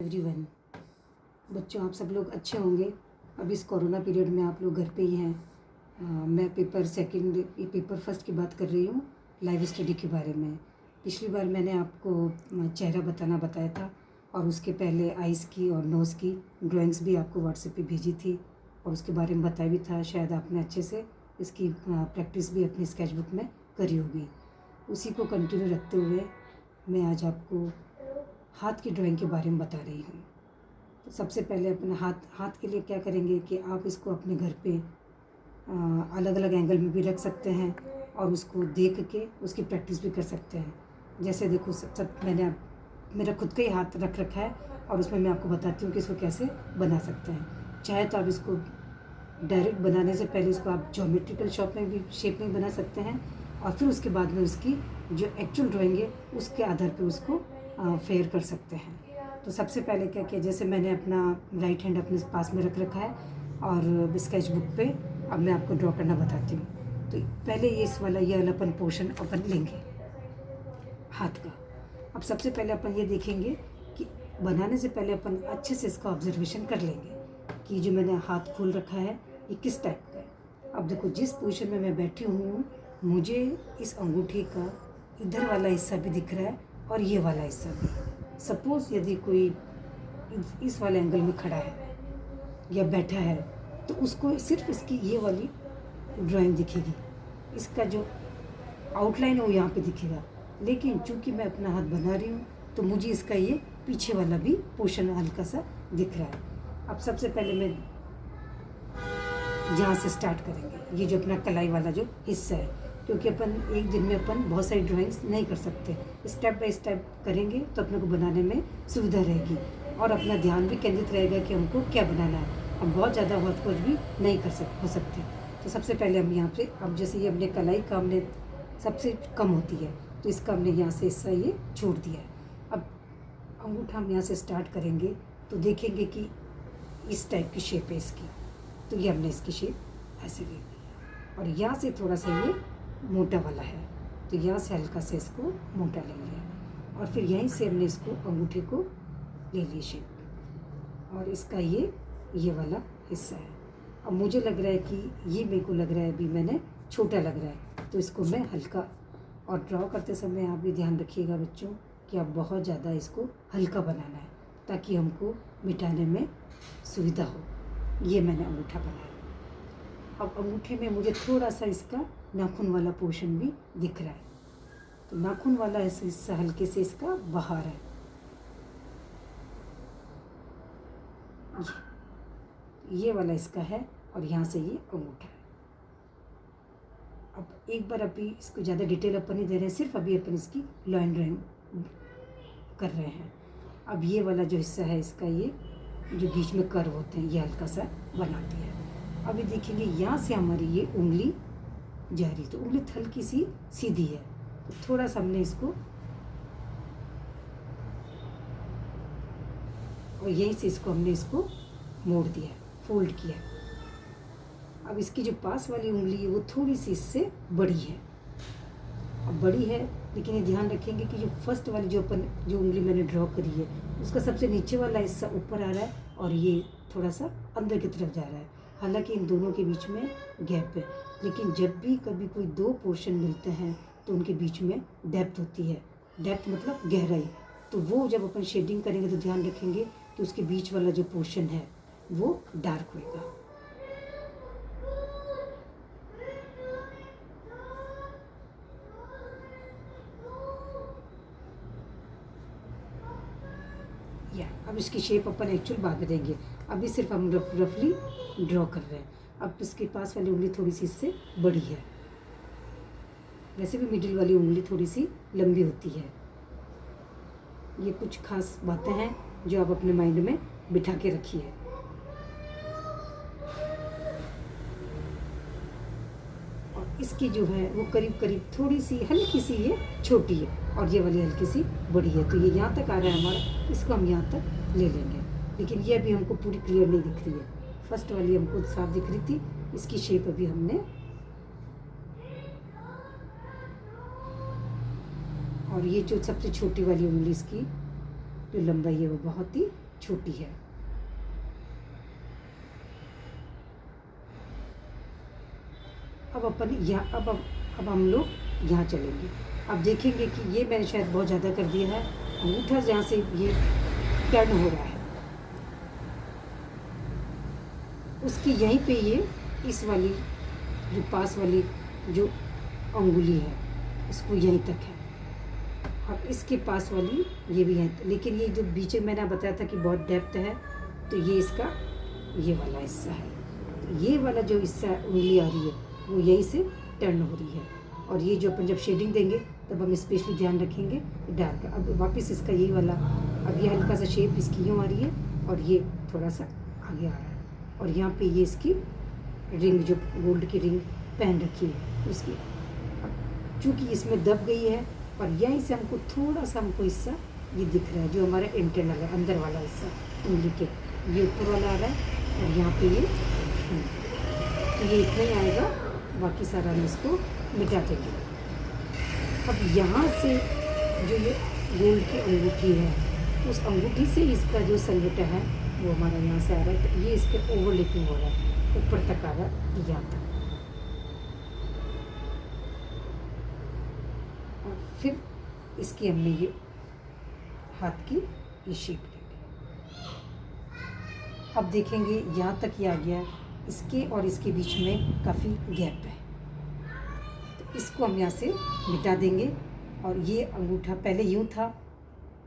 Everyone, बच्चों आप सब लोग अच्छे होंगे। अब इस कोरोना पीरियड में आप लोग घर पे ही हैं। मैं पेपर फर्स्ट की बात कर रही हूँ, लाइव स्टडी के बारे में। पिछली बार मैंने आपको चेहरा बताया था और उसके पहले आइज़ की और नोज़ की ड्राइंग्स भी आपको व्हाट्सएप पे भेजी थी और उसके बारे में बताया भी था। शायद आपने अच्छे से इसकी प्रैक्टिस भी अपनी स्केचबुक में करी होगी। उसी को कंटिन्यू रखते हुए मैं आज आपको हाथ की ड्राइंग के बारे में बता रही हूँ। तो सबसे पहले अपने हाथ के लिए क्या करेंगे कि आप इसको अपने घर पे अलग अलग एंगल में भी रख सकते हैं और उसको देख के उसकी प्रैक्टिस भी कर सकते हैं। जैसे देखो सब मैंने मेरा खुद का ही हाथ रख रखा है और उसमें मैं आपको बताती हूँ कि इसको कैसे बना सकते हैं। चाहे तो आप इसको डायरेक्ट बनाने से पहले इसको आप ज्योमेट्रिकल शेप में बना सकते हैं और फिर उसके बाद में उसकी जो एक्चुअल ड्राइंग है उसके आधार पे उसको फेयर कर सकते हैं। तो सबसे पहले क्या किया, जैसे मैंने अपना राइट हैंड अपने पास में रख रखा है और स्केच बुक पे अब मैं आपको ड्रॉ करना बताती हूँ। तो पहले ये वाला अपन पोर्शन अपन लेंगे हाथ का। अब सबसे पहले अपन ये देखेंगे कि बनाने से पहले अपन अच्छे से इसका ऑब्जर्वेशन कर लेंगे कि जो मैंने हाथ खोल रखा है ये किस टाइप का है। अब देखो जिस पोजीशन में मैं बैठी हूँ मुझे इस अंगूठे का इधर वाला हिस्सा भी दिख रहा है और ये वाला हिस्सा भी। सपोज़ यदि कोई इस वाले एंगल में खड़ा है या बैठा है तो उसको सिर्फ इसकी ये वाली ड्राइंग दिखेगी, इसका जो आउटलाइन है वो यहाँ पे दिखेगा। लेकिन चूंकि मैं अपना हाथ बना रही हूँ तो मुझे इसका ये पीछे वाला भी पोर्शन हल्का सा दिख रहा है। अब सबसे पहले मैं यहाँ से स्टार्ट करेंगे, ये जो अपना कलाई वाला जो हिस्सा है, क्योंकि अपन एक दिन में अपन बहुत सारी ड्राइंग्स नहीं कर सकते। स्टेप बाय स्टेप करेंगे तो अपने को बनाने में सुविधा रहेगी और अपना ध्यान भी केंद्रित रहेगा कि हमको क्या बनाना है। हम बहुत ज़्यादा हौच-पौच भी नहीं हो सकते। तो सबसे पहले हम यहाँ पे अब जैसे ये हमने कलाई का हमने सबसे कम होती है तो इसका हमने यहाँ से हिस्सा ये छोड़ दिया है। अब अंगूठा हम यहाँ से स्टार्ट करेंगे तो देखेंगे कि इस टाइप की शेप है इसकी। तो ये हमने इसकी शेप ऐसे ले ली और यहाँ से थोड़ा सा ये मोटा वाला है तो यहाँ से हल्का से इसको मोटा ले लिया और फिर यहीं से हमने इसको अंगूठे को ले ली शेप और इसका ये वाला हिस्सा है। अब मुझे लग रहा है कि ये मेरे को लग रहा है अभी मैंने छोटा लग रहा है तो इसको मैं हल्का, और ड्रॉ करते समय आप भी ध्यान रखिएगा बच्चों कि आप बहुत ज़्यादा इसको हल्का बनाना है ताकि हमको मिटाने में सुविधा हो। ये मैंने अंगूठा बनाया। अब अंगूठे में मुझे थोड़ा सा इसका नाखून वाला पोर्शन भी दिख रहा है तो नाखून वाला हिस्सा हल्के से इसका बाहर है। ये वाला इसका है और यहाँ से ये अंगूठा है। अब एक बार अभी इसको ज़्यादा डिटेल अपन नहीं दे रहे हैं, सिर्फ अभी अपन इसकी लाइन ड्राइंग कर रहे हैं। अब ये वाला जो हिस्सा है इसका ये जो बीच में कर्व होते हैं ये हल्का सा बनाती है। अभी देखेंगे यहाँ से हमारी ये उंगली जा रही तो उंगली हल्की सी सीधी है तो थोड़ा सा हमने इसको और यहीं से इसको हमने इसको मोड़ दिया, फोल्ड किया। अब इसकी जो पास वाली उंगली है वो थोड़ी सी इससे बड़ी है। अब बड़ी है लेकिन ये ध्यान रखेंगे कि जो फर्स्ट वाली जो उंगली मैंने ड्रॉ करी है उसका सबसे नीचे वाला हिस्सा ऊपर आ रहा है और ये थोड़ा सा अंदर की तरफ जा रहा है। हालांकि इन दोनों के बीच में गैप है, लेकिन जब भी कभी कोई दो पोर्शन मिलते हैं तो उनके बीच में डेप्थ होती है। डेप्थ मतलब गहराई। तो वो जब अपन शेडिंग करेंगे तो ध्यान रखेंगे कि उसके बीच वाला जो पोर्शन है वो डार्क होएगा। अब इसकी शेप अपन एक्चुअल बाद में देंगे, अभी सिर्फ हम रफली ड्रॉ कर रहे हैं। अब इसके पास वाली उंगली थोड़ी सी इससे बड़ी है, वैसे भी मिडिल वाली उंगली थोड़ी सी लंबी होती है। ये कुछ खास बातें हैं जो आप अपने माइंड में बिठा के रखिए। और इसकी जो है वो करीब करीब थोड़ी सी हल्की सी ये छोटी है और ये वाली हल्की सी बड़ी है। तो ये यहाँ तक आ रहा है हमारा, इसको हम यहाँ तक ले लेंगे। लेकिन ये अभी हमको पूरी क्लियर नहीं दिख रही है। फर्स्ट वाली हमको साफ दिख रही थी, इसकी शेप अभी हमने, और ये जो सबसे छोटी वाली उंगली इसकी जो लंबाई है वो बहुत ही छोटी है। अब अपन यहाँ अब हम लोग यहाँ चलेंगे। अब देखेंगे कि ये मैंने शायद बहुत ज़्यादा कर दिया है, अंगूठा जहाँ से ये टर्न हो रहा है उसकी यहीं पे ये इस वाली जो पास वाली जो अंगुली है उसको यहीं तक है, और इसके पास वाली ये भी है। लेकिन ये जो बीच में मैंने बताया था कि बहुत डेप्थ है, तो ये इसका ये वाला हिस्सा है। तो ये वाला जो हिस्सा उंगली आ रही है वो यहीं से टर्न हो रही है। और ये जो अपन जब शेडिंग देंगे तब हम स्पेशली ध्यान रखेंगे डार्क। अब वापस इसका यही वाला, अब ये हल्का सा शेप इसकी यूँ आ रही है और ये थोड़ा सा आगे आ रहा है, और यहाँ पे ये इसकी रिंग जो गोल्ड की रिंग पहन रखी है उसकी, अब चूँकि इसमें दब गई है और यहीं से हमको थोड़ा सा हमको हिस्सा ये दिख रहा है जो हमारा इंटरनल है, अंदर वाला हिस्सा उंगली के, ये ऊपर वाला आ रहा है और यहाँ पे ये तो ये इतना ही आएगा, बाकी सारा हम इसको मिटा देंगे। अब यहाँ से जो ये गोल्ड की अंगूठी है उस अंगूठी से इसका जो सलवटा है वो हमारा यहाँ से आ रहा है, तो ये इसके ओवरलैपिंग हो रहा है, ऊपर तक आ रहा है यहाँ तक। और फिर इसकी हमने ये हाथ की ये शेप ले ली। अब देखेंगे यहाँ तक ये आ गया, इसके और इसके बीच में काफ़ी गैप है, तो इसको हम यहाँ से मिटा देंगे। और ये अंगूठा पहले यूँ था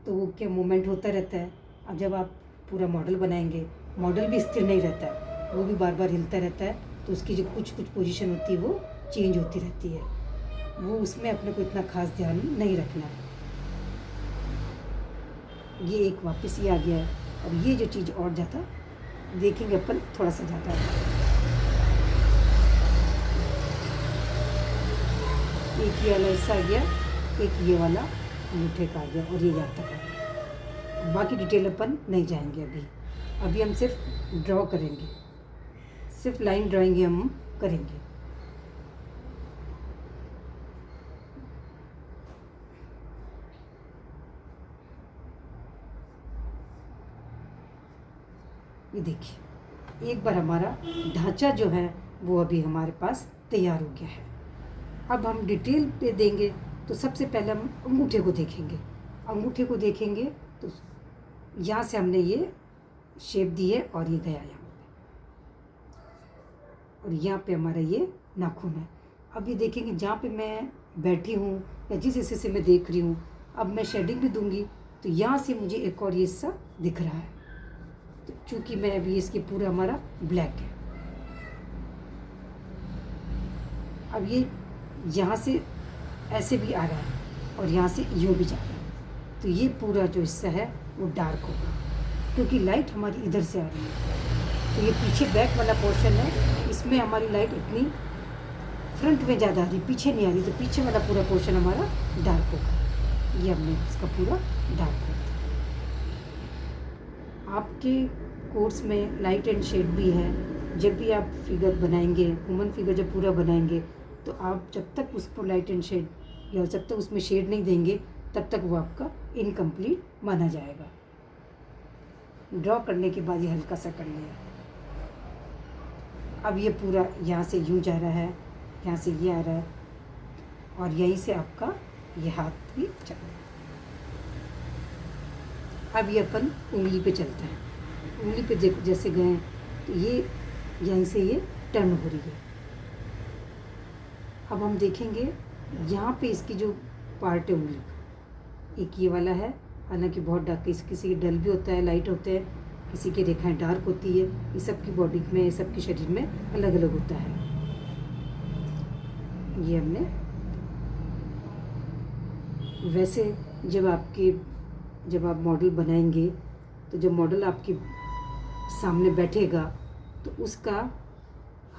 तो वो क्या मूवमेंट होता रहता है, अब जब आप पूरा मॉडल बनाएंगे, मॉडल भी स्थिर नहीं रहता है, वो भी बार बार हिलता रहता है, तो उसकी जो कुछ कुछ पोजीशन होती है वो चेंज होती रहती है, वो उसमें अपने को इतना खास ध्यान नहीं रखना है। ये एक वापस ये आ गया है, और ये जो चीज़ और ज़्यादा देखेंगे अपन थोड़ा सा ज़्यादा है, एक ये वाला हिस्सा आ गया, एक ये वाला अंगूठे का आ गया, और ये यहाँ तक आ गया। बाकी डिटेल अपन नहीं जाएंगे अभी हम सिर्फ ड्रॉ करेंगे, सिर्फ लाइन ड्राइंग ही हम करेंगे। ये देखिए एक बार हमारा ढांचा जो है वो अभी हमारे पास तैयार हो गया है। अब हम डिटेल पे देंगे तो सबसे पहले हम अंगूठे को देखेंगे। अंगूठे को देखेंगे तो यहाँ से हमने ये शेप दी है और ये गया यहाँ पे, और यहाँ पे हमारा ये नाखून है। अब ये देखेंगे जहाँ पे मैं बैठी हूँ या जिस हिस्से से मैं देख रही हूँ, अब मैं शेडिंग भी दूंगी तो यहाँ से मुझे एक और ये हिस्सा दिख रहा है, तो चूँकि मैं अभी इसके पूरा हमारा ब्लैक है। अब ये यहाँ से ऐसे भी आ रहा है और यहाँ से यूँ भी जा रहा है, तो ये पूरा जो हिस्सा है वो डार्क होगा क्योंकि लाइट हमारी इधर से आ रही है। तो ये पीछे बैक वाला पोर्शन है, इसमें हमारी लाइट इतनी फ्रंट में ज़्यादा आ रही, पीछे नहीं आ रही, तो पीछे वाला पूरा पोर्शन हमारा डार्क होगा। ये हमने इसका पूरा डार्क कर दिया। आपके कोर्स में लाइट एंड शेड भी है, जब भी आप फिगर बनाएंगे, ह्यूमन फिगर जब पूरा बनाएंगे तो आप जब तक उसको लाइट एंड शेड या जब तक उसमें शेड नहीं देंगे तब तक वो आपका इनकम्प्लीट माना जाएगा। ड्रॉ करने के बाद ये हल्का सा कर लिया। अब ये पूरा यहाँ से यूँ जा रहा है, यहाँ से ये आ रहा है, और यहीं से आपका ये हाथ भी चल रहा है। अब ये अपन उंगली पे चलते हैं। उंगली पे जैसे गए तो ये यहीं से ये टर्न हो रही है। अब हम देखेंगे यहाँ पे इसकी जो पार्ट है उंगली का, एक ये वाला है, हालांकि बहुत डार्क, किसी के डल भी होता है, लाइट होते हैं, किसी की रेखाएं डार्क होती है, ये सब की बॉडी में, सब के शरीर में अलग अलग होता है। ये हमने वैसे जब आप मॉडल बनाएंगे तो जब मॉडल आपके सामने बैठेगा तो उसका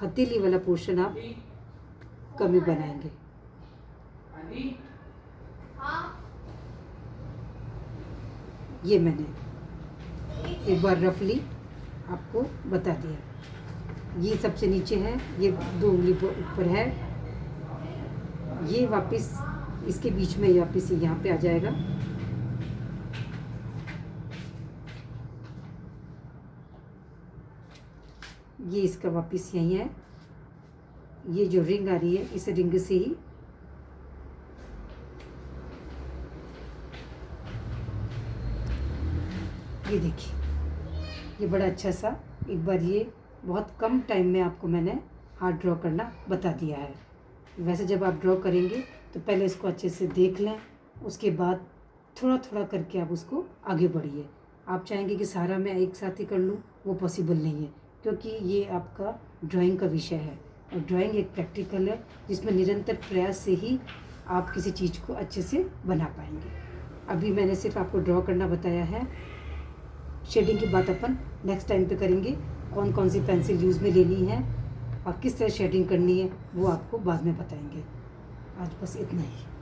हथेली वाला पोर्शन आप कमी बनाएंगे। ये मैंने एक बार रफली आपको बता दिया। ये सबसे नीचे है, ये 2 उंगली ऊपर है, ये वापस इसके बीच में वापस यहाँ पे आ जाएगा। ये इसका वापस यही है, ये जो रिंग आ रही है इस रिंग से ही ये देखिए, ये बड़ा अच्छा सा, एक बार ये बहुत कम टाइम में आपको मैंने हार्ट ड्रॉ करना बता दिया है। वैसे जब आप ड्रॉ करेंगे तो पहले इसको अच्छे से देख लें, उसके बाद थोड़ा थोड़ा करके आप उसको आगे बढ़िए। आप चाहेंगे कि सारा मैं एक साथ ही कर लूँ, वो पॉसिबल नहीं है, क्योंकि ये आपका ड्राइंग का विषय है और ड्राइंग एक प्रैक्टिकल है जिसमें निरंतर प्रयास से ही आप किसी चीज़ को अच्छे से बना पाएंगे। अभी मैंने सिर्फ आपको ड्रॉ करना बताया है, शेडिंग की बात अपन नेक्स्ट टाइम पे करेंगे। कौन कौन सी पेंसिल यूज़ में लेनी है और किस तरह शेडिंग करनी है वो आपको बाद में बताएंगे। आज बस इतना ही।